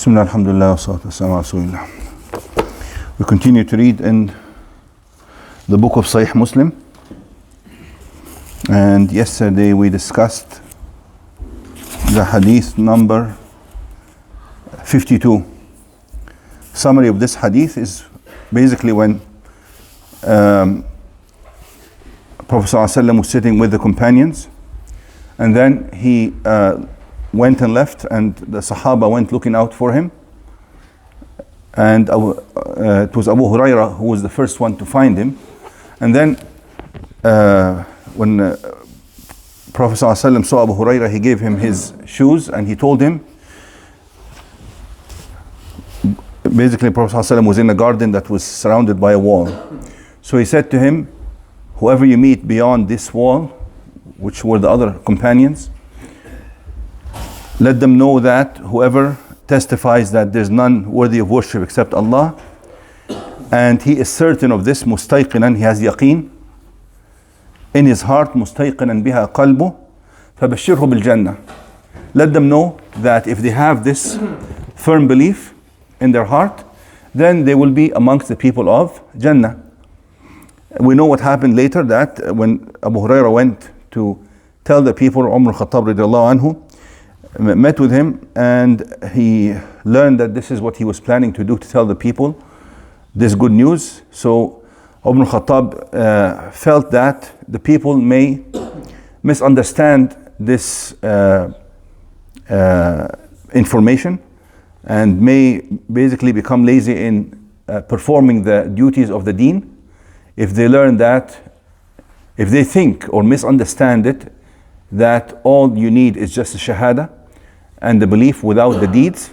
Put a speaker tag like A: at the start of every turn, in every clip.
A: Bismillah, alhamdulillah, wa salatu wassalamu ala rasulillah. We continue to read in the book of Sahih Muslim. And yesterday we discussed the hadith number 52. Summary of this hadith is basically when Prophet ﷺ was sitting with the companions, and then he went and left, and the Sahaba went looking out for him. And it was Abu Hurairah who was the first one to find him. And then when Prophet ﷺ saw Abu Hurairah, he gave him his shoes and he told him, basically Prophet ﷺ was in a garden that was surrounded by a wall. So he said to him, whoever you meet beyond this wall, which were the other companions, let them know that whoever testifies that there's none worthy of worship except Allah, and he is certain of this, mustayqinan, he has yaqeen in his heart, mustayqinan biha qalbu, fabashirhu bil jannah. Let them know that if they have this firm belief in their heart, then they will be amongst the people of Jannah. We know what happened later, that when Abu Hurairah went to tell the people, Umar al-Khattab radiallahu anhu met with him, and he learned that this is what he was planning to do, to tell the people this good news. So Umar al-Khattab felt that the people may misunderstand this information and may basically become lazy in performing the duties of the deen if they learn that, if they think or misunderstand it, that all you need is just a shahada and the belief without the deeds.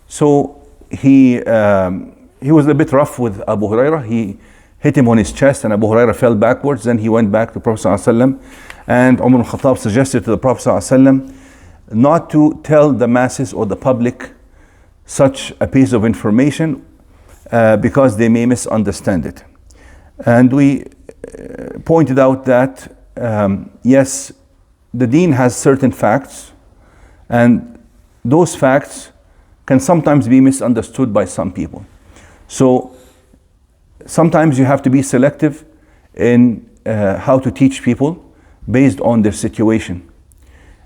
A: So he was a bit rough with Abu Hurairah. He hit him on his chest and Abu Hurairah fell backwards. Then he went back to Prophet ﷺ, and Umar al-Khattab suggested to the Prophet ﷺ not to tell the masses or the public such a piece of information because they may misunderstand it. And we pointed out that yes, the deen has certain facts, and those facts can sometimes be misunderstood by some people. So sometimes you have to be selective in how to teach people based on their situation.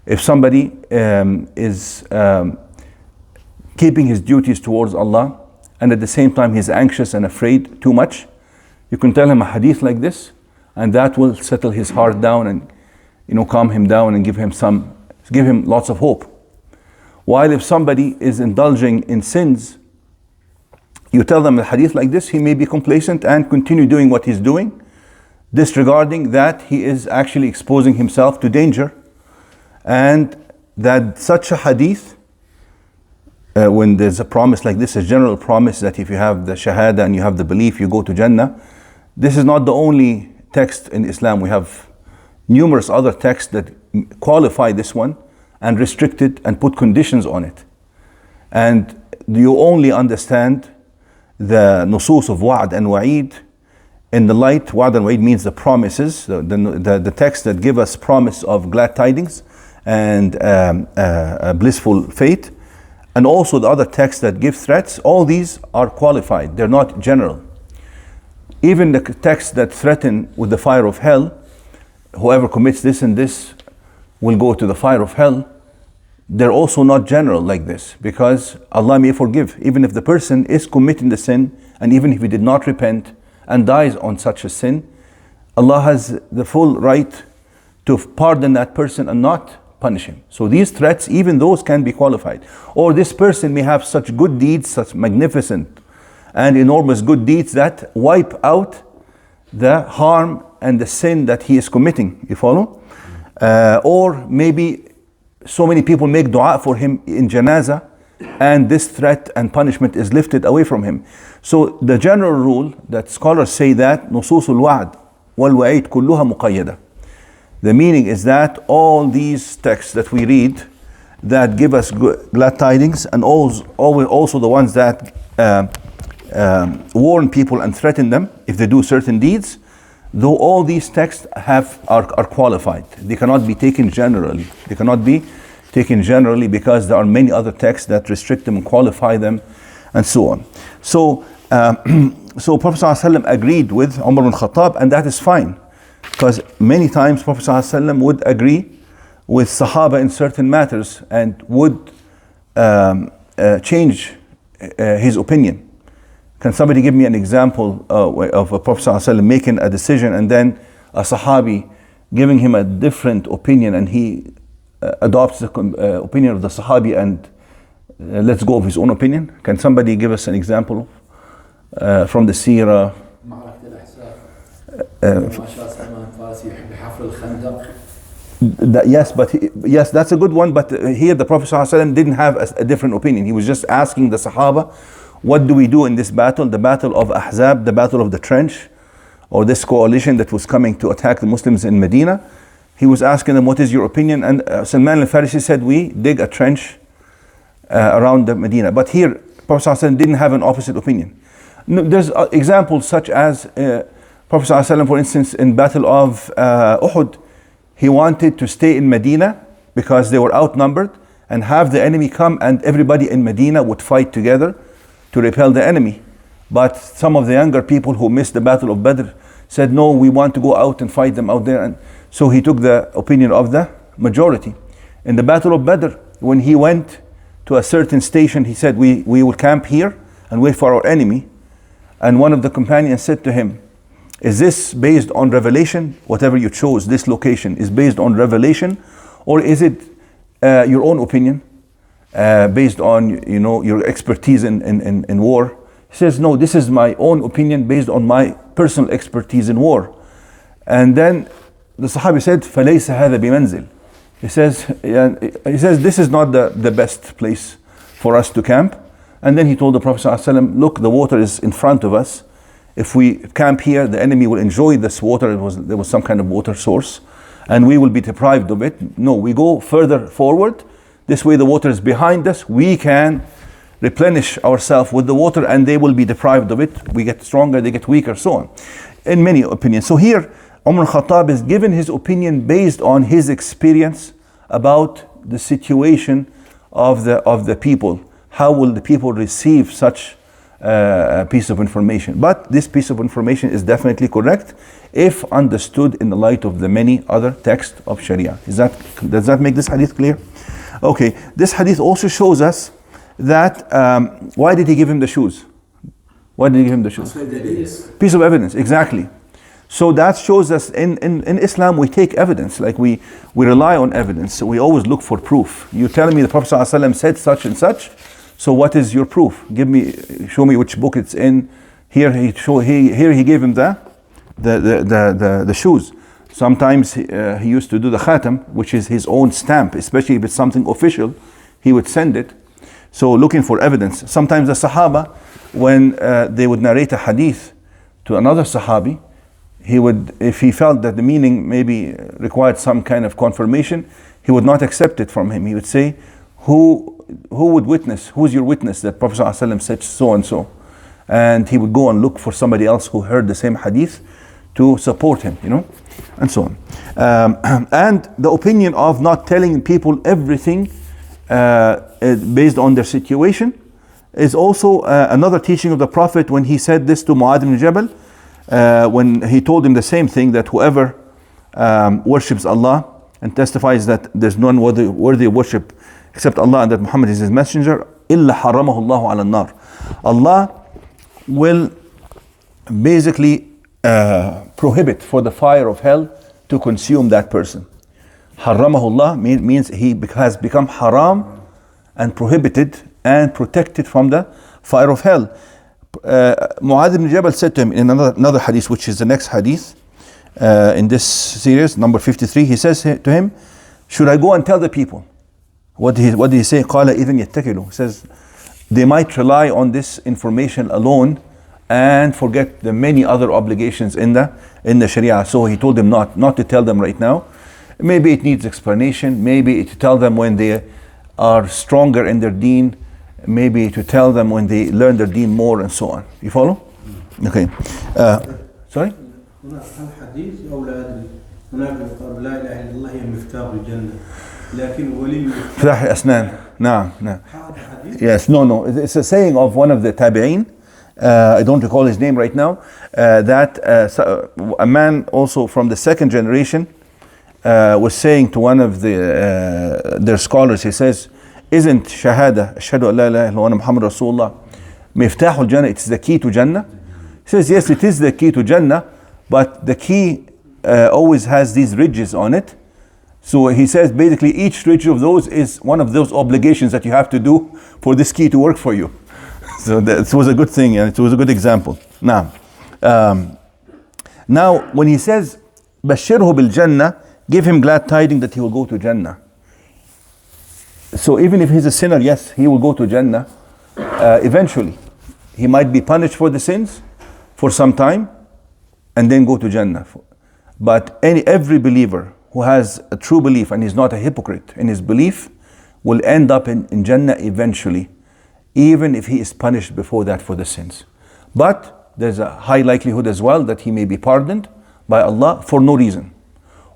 A: If somebody is keeping his duties towards Allah, and at the same time he's anxious and afraid too much, you can tell him a hadith like this, and that will settle his heart down and calm him down and give him lots of hope. While if somebody is indulging in sins, you tell them a hadith like this, he may be complacent and continue doing what he's doing, disregarding that he is actually exposing himself to danger, and that such a hadith, when there's a promise like this, a general promise that if you have the shahada and you have the belief, you go to Jannah. This is not the only text in Islam. We have numerous other texts that qualify this one and restrict it and put conditions on it. And you only understand the nusus of wa'd and wa'id in the light. Wa'd and wa'id means the promises, the texts that give us promise of glad tidings and a blissful fate, and also the other texts that give threats. All these are qualified, they're not general. Even the texts that threaten with the fire of hell, whoever commits this and this will go to the fire of hell, they're also not general like this, because Allah may forgive. Even if the person is committing the sin, and even if he did not repent and dies on such a sin, Allah has the full right to pardon that person and not punish him. So these threats, even those can be qualified. Or this person may have such good deeds, such magnificent and enormous good deeds that wipe out the harm and the sin that he is committing. You follow? Or maybe so many people make dua for him in janazah, and this threat and punishment is lifted away from him. So the general rule that scholars say that nususul wa'd wal wa'id kulluha muqayyada. The meaning is that all these texts that we read that give us glad tidings, and also the ones that warn people and threaten them if they do certain deeds, though all these texts are qualified. They cannot be taken generally. They cannot be taken generally, because there are many other texts that restrict them and qualify them, and so on. So, so Prophet ﷺ agreed with Umar ibn Khattab, and that is fine, because many times Prophet ﷺ would agree with Sahaba in certain matters and would change his opinion. Can somebody give me an example of a Prophet ﷺ making a decision and then a Sahabi giving him a different opinion, and he adopts the opinion of the Sahabi and lets go of his own opinion? Can somebody give us an example from the Seerah? Yes, but yes, that's a good one. But here the Prophet ﷺ didn't have a different opinion. He was just asking the Sahaba, what do we do in this battle? The battle of Ahzab, the battle of the trench, or this coalition that was coming to attack the Muslims in Medina. He was asking them, what is your opinion? And Salman al-Farisi said, we dig a trench around the Medina. But here, Prophet ﷺ didn't have an opposite opinion. No, there's examples such as Prophet ﷺ, for instance, in battle of Uhud, he wanted to stay in Medina because they were outnumbered, and have the enemy come and everybody in Medina would fight together to repel the enemy. But some of the younger people who missed the battle of Badr said, no, we want to go out and fight them out there. And so he took the opinion of the majority. In the battle of Badr, when he went to a certain station, he said, we will camp here and wait for our enemy. And one of the companions said to him, is this based on revelation? Whatever you chose, this location is based on revelation, or is it your own opinion based on your expertise in war? He says, no, this is my own opinion based on my personal expertise in war. And then the Sahabi said, فَلَيْسَ هَذَا بِمَنْزِلٍ. He says, this is not the best place for us to camp. And then he told the Prophet ﷺ, look, the water is in front of us. If we camp here, the enemy will enjoy this water. There was some kind of water source, and we will be deprived of it. No, we go further forward. This way the water is behind us. We can replenish ourselves with the water, and they will be deprived of it. We get stronger, they get weaker, so on. In many opinions. So here, Umar al-Khattab is given his opinion based on his experience about the situation of the people. How will the people receive such a piece of information? But this piece of information is definitely correct if understood in the light of the many other texts of Sharia. Does that make this hadith clear? Okay, this hadith also shows us that why did he give him the shoes? Why did he give him the shoes? Piece of evidence, exactly. So that shows us in Islam we take evidence, like we rely on evidence. So we always look for proof. You're telling me the Prophet ﷺ said such and such, so what is your proof? Show me which book it's in. Here he gave him the shoes. Sometimes he used to do the khatam, which is his own stamp, especially if it's something official, he would send it. So looking for evidence. Sometimes the Sahaba, when they would narrate a hadith to another Sahabi, if he felt that the meaning maybe required some kind of confirmation, he would not accept it from him. He would say, who would witness? Who's your witness that Prophet ﷺ said so and so? And he would go and look for somebody else who heard the same hadith to support him, and so on. And the opinion of not telling people everything based on their situation is also another teaching of the Prophet when he said this to Mu'adh ibn Jabal, when he told him the same thing, that whoever worships Allah and testifies that there's none worthy of worship except Allah and that Muhammad is his messenger, إِلَّا حَرَّمَهُ اللَّهُ عَلَى النَّارِ. Allah will basically prohibit for the fire of hell to consume that person. Haramahullah means he has become haram and prohibited and protected from the fire of hell. Mu'adh ibn Jabal said to him in another hadith, which is the next hadith in this series, number 53, he says to him, should I go and tell the people? What did he say? قَالَ إِذًا يَتَّكِلُوا. He says, they might rely on this information alone and forget the many other obligations in the Sharia. So he told them not to tell them right now. Maybe it needs explanation. Maybe to tell them when they are stronger in their deen. Maybe to tell them when they learn their deen more, and so on. You follow? Okay. Sorry?
B: لكن ولي
A: فتح الأسنان. نعم.
B: هذا حديث.
A: Yes, no. It's a saying of one of the tabi'een. I don't recall his name right now. That a man also from the second generation was saying to one of their scholars, he says, isn't shahada, ashhadu an la ilaha illallah Muhammad Rasulullah, miftahul jannah, it's the key to Jannah? He says, yes, it is the key to Jannah, but the key always has these ridges on it. So he says basically each ridge of those is one of those obligations that you have to do for this key to work for you. So that was a good thing, and it was a good example. Now, when he says, Bashirhu bil Jannah, give him glad tidings that he will go to Jannah. So even if he's a sinner, yes, he will go to Jannah eventually. He might be punished for the sins for some time and then go to Jannah. But every believer who has a true belief and is not a hypocrite in his belief will end up in Jannah eventually, even if he is punished before that for the sins. But there's a high likelihood as well that he may be pardoned by Allah for no reason,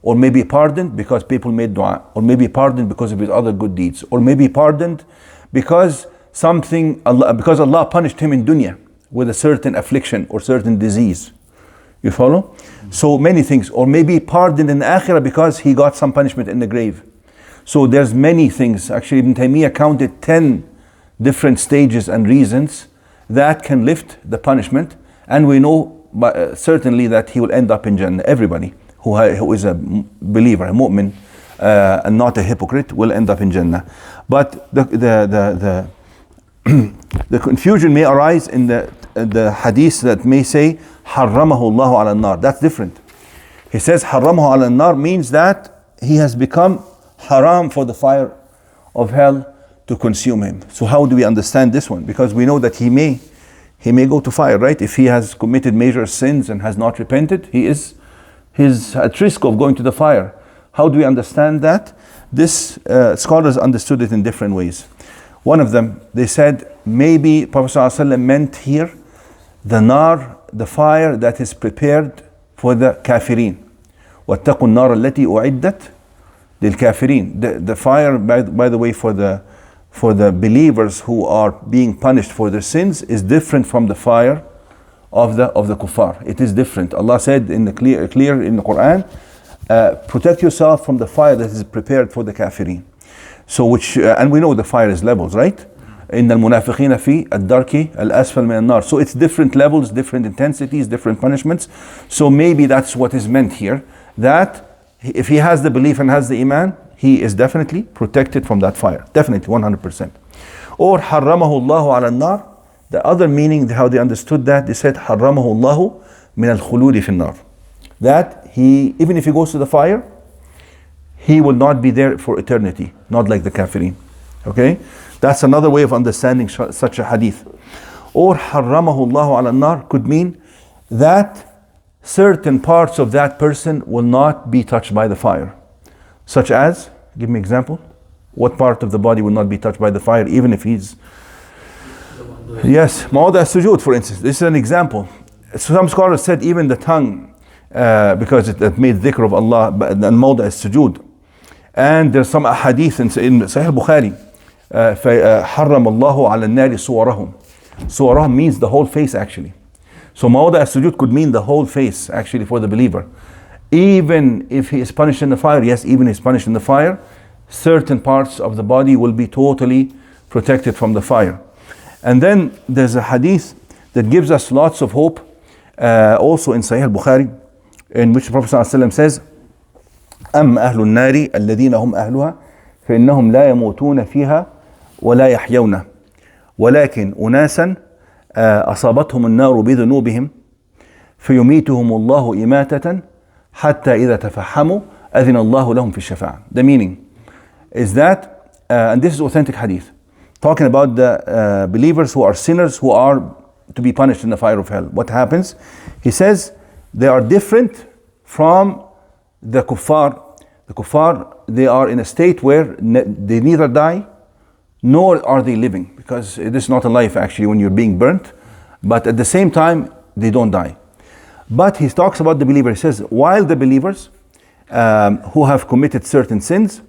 A: or may be pardoned because people made dua, or may be pardoned because of his other good deeds, or may be pardoned because because Allah punished him in dunya with a certain affliction or certain disease. You follow? So many things. Or maybe pardoned in akhirah because he got some punishment in the grave. So there's many things. Actually, Ibn Taymiyyah counted 10 different stages and reasons that can lift the punishment. And we know certainly that he will end up in Jannah. Everybody who is a believer, a mu'min, and not a hypocrite will end up in Jannah. But the confusion may arise in the hadith that may say حرمه الله على النار. That's different. He says حرمه على النار means that he has become haram for the fire of hell to consume him. So how do we understand this one? Because we know that he may go to fire, right? If he has committed major sins and has not repented, he's at risk of going to the fire. How do we understand that? This scholars understood it in different ways. One of them, they said maybe Prophet ﷺ meant here the nar, the fire that is prepared for the kafirin. وَاتَّقُوا النَّارَ الَّتِي أُعِدَّتْ لِلْكَافِرِينَ. The fire, by the way, for the believers who are being punished for their sins is different from the fire of the kuffar. It is different. Allah said in the clear in the Quran, protect yourself from the fire that is prepared for the kafirin. So and we know the fire is levels, right? إن المنافقين في الدرك الأسفل من النار. So it's different levels, different intensities, different punishments. So maybe that's what is meant here, that if he has the belief and has the iman, he is definitely protected from that fire. Definitely, 100%. Or حرمه الله على النار. The other meaning, how they understood that, they said حرمه الله من الخلود في النار. That he, even if he goes to the fire, he will not be there for eternity, not like the kafirin. Okay? That's another way of understanding such a hadith. Or حرمه الله على النار could mean that certain parts of that person will not be touched by the fire. Such as, give me an example. What part of the body will not be touched by the fire, even if he's... Yes, mawda sujood, for instance. This is an example. Some scholars said even the tongue, because it made dhikr of Allah, and mawda sujood. And there's some hadith in Sahih Bukhari, حرم الله على النار صورهم. صورهم means the whole face actually. So mawda as-sujud could mean the whole face actually for the believer. Even if he is punished in the fire, yes, even if he is punished in the fire, certain parts of the body will be totally protected from the fire. And then there's a hadith that gives us lots of hope, also in Sahih Bukhari, in which the Prophet ﷺ says, أم أهل النار الذين هم أهلها فإنهم لا يموتون فيها ولا يحيون ولكن أناسا أصابتهم النار بذنوبهم فيميتهم الله إماتة حتى إذا تفحموا أذن الله لهم في الشفاعة. The meaning is that, and this is authentic hadith, talking about the believers who are sinners who are to be punished in the fire of hell. What happens? He says they are different from the kuffar. The kuffar, they are in a state where they neither die nor are they living, because it is not a life actually when you're being burnt, but at the same time they don't die. But he talks about the believer. He says while the believers who have committed certain sins,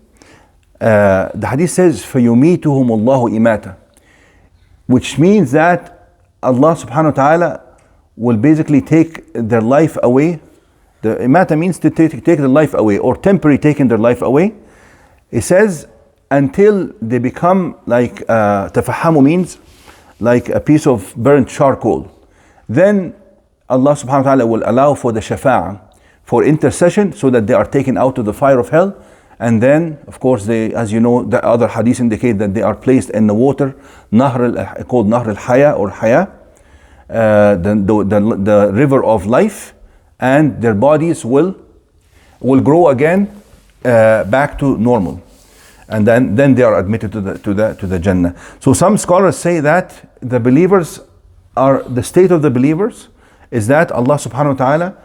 A: The hadith says, فَيُمِيتُهُمُ اللَّهُ إِمَاتًا, which means that Allah subhanahu wa ta'ala will basically take their life away. The imata means to take their life away, or temporary taking their life away. It says until they become like tafahamu means like a piece of burnt charcoal. Then Allah subhanahu wa ta'ala will allow for the shafa'ah, for intercession, so that they are taken out of the fire of hell. And then, of course, they, as you know, the other hadiths indicate that they are placed in the water, called Nahr al-Haya or Haya, the river of life, and their bodies will grow again back to normal, and then they are admitted to the Jannah. So some scholars say that the believers the state of the believers is that Allah subhanahu wa ta'ala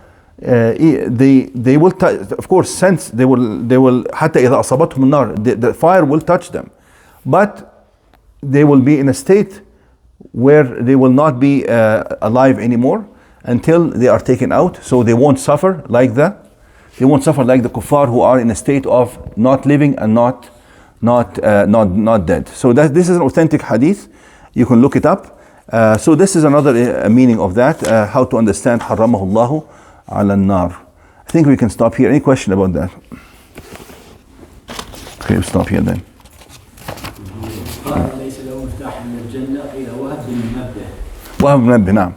A: they will of course, since they will حتى إذا أصابتهم النار, the fire will touch them, but they will be in a state where they will not be alive anymore until they are taken out. So they won't suffer like the kuffar who are in a state of not living and not dead. So this is an authentic hadith. You can look it up. So this is another meaning of that, how to understand حرمه الله على النار. I think we can stop here. Any question about that? Okay, we'll stop here then.
B: قال ليس له مفتاح من الجنة إلى وهب بن منبه.
A: وهب بن منبه، نعم.